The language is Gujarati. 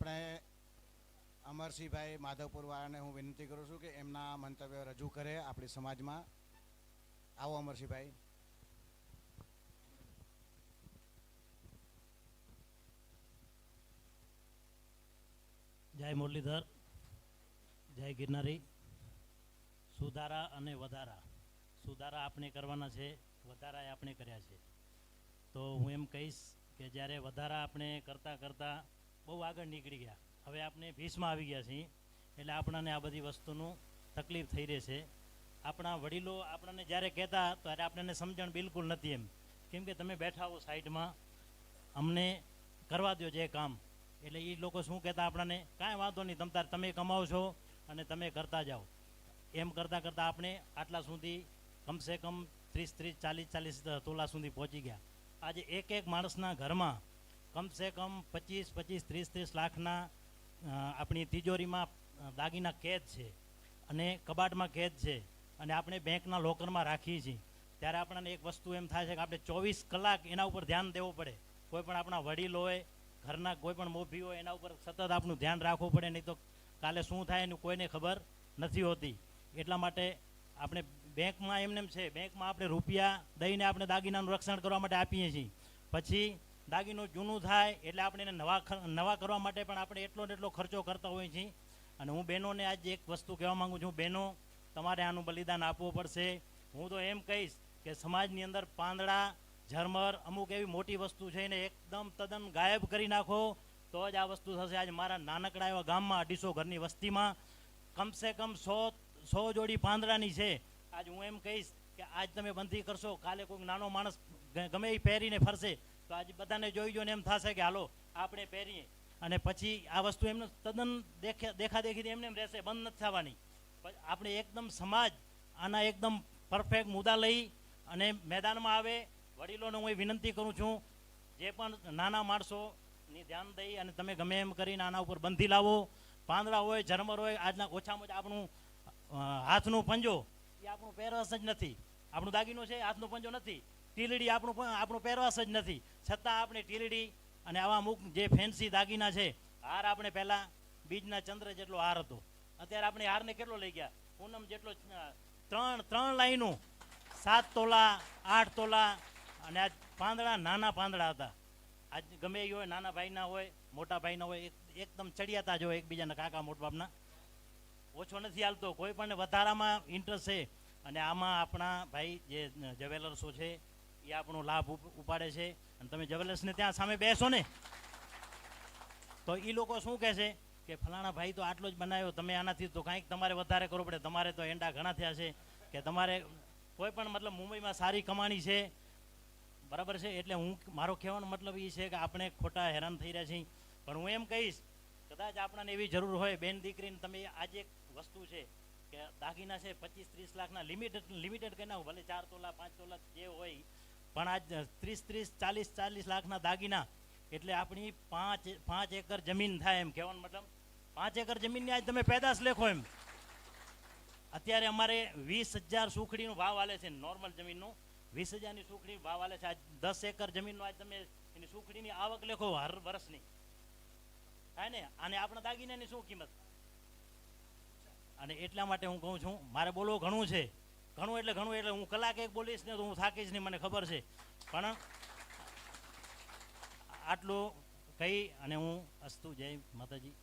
આપણે અમરસિંહભાઈ માધવપુરવાળાને હું વિનંતી કરું છું કે એમના મંતવ્ય રજૂ કરે આપણી સમાજમાં. આવો અમરસિંહભાઈ. જય મુરલીધર, જય ગિરનારી. સુધારા અને વધારા. સુધારા આપણે કરવાના છે, વધારા એ આપણે કર્યા છે. તો હું એમ કહીશ કે જ્યારે વધારા આપણે કરતાં કરતાં બહુ આગળ નીકળી ગયા, હવે આપણે ભીષમાં આવી ગયા છીએ, એટલે આપણને આ બધી વસ્તુનું તકલીફ થઈ રહેશે. આપણા વડીલો આપણને જ્યારે કહેતા ત્યારે આપણને સમજણ બિલકુલ નથી એમ, કેમ કે તમે બેઠા હો સાઈડમાં, અમને કરવા દો જે કામ. એટલે એ લોકો શું કહેતા આપણને, કાંઈ વાંધો નહીં, તમે કમાવો છો અને તમે કરતા જાઓ. એમ કરતાં કરતાં આપણે આટલા સુધી કમસે કમ 30-40 તોલા સુધી પહોંચી ગયા. આજે એક એક માણસના ઘરમાં કમસે કમ 25-30 લાખના આપણી તિજોરીમાં દાગીના કેદ છે અને કબાટમાં કેદ છે, અને આપણે બેંકના લોકરમાં રાખીએ છીએ. ત્યારે આપણને એક વસ્તુ એમ થાય છે કે આપણે 24 કલાક એના ઉપર ધ્યાન દેવું પડે. કોઈ પણ આપણા વડીલ હોય, ઘરના કોઈ પણ મોભી હોય, એના ઉપર સતત આપણું ધ્યાન રાખવું પડે, નહીં તો કાલે શું થાય એનું કોઈને ખબર નથી હોતી. એટલા માટે આપણે બેંકમાં એમને છે, બેંકમાં આપણે રૂપિયા દઈને આપણે દાગીનાનું રક્ષણ કરવા માટે આપીએ છીએ. પછી દાગીનું જૂનું થાય એટલે આપણે એને નવા કરવા માટે પણ આપણે એટલો ને એટલો ખર્ચો કરતા હોઈએ છીએ. અને હું બહેનોને આજે એક વસ્તુ કહેવા માગું છું, બહેનો તમારે આનું બલિદાન આપવું પડશે. હું તો એમ કહીશ કે સમાજની અંદર પાંદડા, ઝરમર, અમુક એવી મોટી વસ્તુ છે એને એકદમ તદ્દન ગાયબ કરી નાખો તો જ આ વસ્તુ થશે. આજે મારા નાનકડા એવા ગામમાં 250 ઘરની વસ્તીમાં કમસે કમ 100 જોડી પાંદડાની છે. આજ હું એમ કહીશ કે આજ તમે બંધી કરશો, કાલે કોઈક નાનો માણસ ગમે એ પહેરીને ફરશે તો આજ બધાને જોઈ જોઈને એમ થશે કે હાલો આપણે પહેરીએ, અને પછી આ વસ્તુ એમને તદ્દન દેખાદેખીથી એમને એમ રહેશે, બંધ નથી થવાની. આપણે એકદમ સમાજ આના એકદમ પરફેક્ટ મુદ્દા લઈ અને મેદાનમાં આવે. વડીલોને હું એ વિનંતી કરું છું, જે પણ નાના માણસોની ધ્યાન દઈ અને તમે ગમે એમ કરીને આના ઉપર બંધી લાવો. પાંદડા હોય, ઝરમર હોય, આજના ઓછામાં ઓછા આપણું હાથનું પંજો એ આપણું પહેરવાશ જ નથી. આપણું દાગીનો છે, હાથનો પંજો નથી. ટીલડી આપણું પહેરવાશ જ નથી, છતાં આપણે ટીલડી અને આવા અમુક જે ફેન્સી દાગીના છે. હાર આપણે પહેલાં બીજના ચંદ્ર જેટલો હાર હતો, અત્યારે આપણે હારને કેટલો લઈ ગયા, પૂનમ જેટલો. ત્રણ લાઈનો 7 તોલા, 8 તોલા, અને આ પાંદડા નાના પાંદડા હતા. આજ ગમે એ હોય, નાના ભાઈના હોય, મોટા ભાઈના હોય, એકદમ ચડિયાતા જો એકબીજાના કાકા મોટા બાપના. ઓછો નથી હાલતો, કોઈ પણ વધારામાં ઇન્ટરેસ્ટ છે. અને આમાં આપણા ભાઈ જે જ્વેલર્સો છે એ આપણો લાભ ઉપાડે છે. અને તમે જ્વેલર્સને ત્યાં સામે બેસો ને તો એ લોકો શું કહે છે કે ફલાણા ભાઈ તો આટલો જ બનાવ્યો, તમે આનાથી તો કાંઈક તમારે વધારે કરવું પડે, તમારે તો એંડા ઘણા થયા છે, કે તમારે કોઈ પણ મતલબ મુંબઈમાં સારી કમાણી છે, બરાબર છે. એટલે મારો કહેવાનો મતલબ એ છે કે આપણે ખોટા હેરાન થઈ રહ્યા છીએ. પણ હું એમ કહીશ, કદાચ આપણને એવી જરૂર હોય, બેન દીકરીને તમે આજે એક વસ્તુ છે કે દાગીના છે 25-30 લાખના લિમિટેડ કરી નાખો, ભલે 4 તોલા 5 તોલા જે હોય, પણ આજ 30-40 લાખના દાગીના એટલે આપણી 5 એકર જમીન થાય. એમ કહેવાનો મતલબ 5 એકર જમીનની આજ તમે પેદાશ લેખો એમ. અત્યારે અમારે 20,000 સુખડીનો ભાવ આલે છે, નોર્મલ જમીનનો 20,000ની સુખડી ભાવ આલે છે. આજ 10 એકર જમીનનો આજ તમે એની સુખડીની આવક લેખો હર વર્ષની થાય ને, અને આપણા દાગીનાની શું કિંમત. અને એટલા માટે હું કહું છું, મારે બોલવું ઘણું છે, ઘણું એટલે હું કલાક એક બોલીશ ને તો હું થાકીશ નહીં, મને ખબર છે. પણ આટલું કહી અને હું અસ્તુ, જય માતાજી.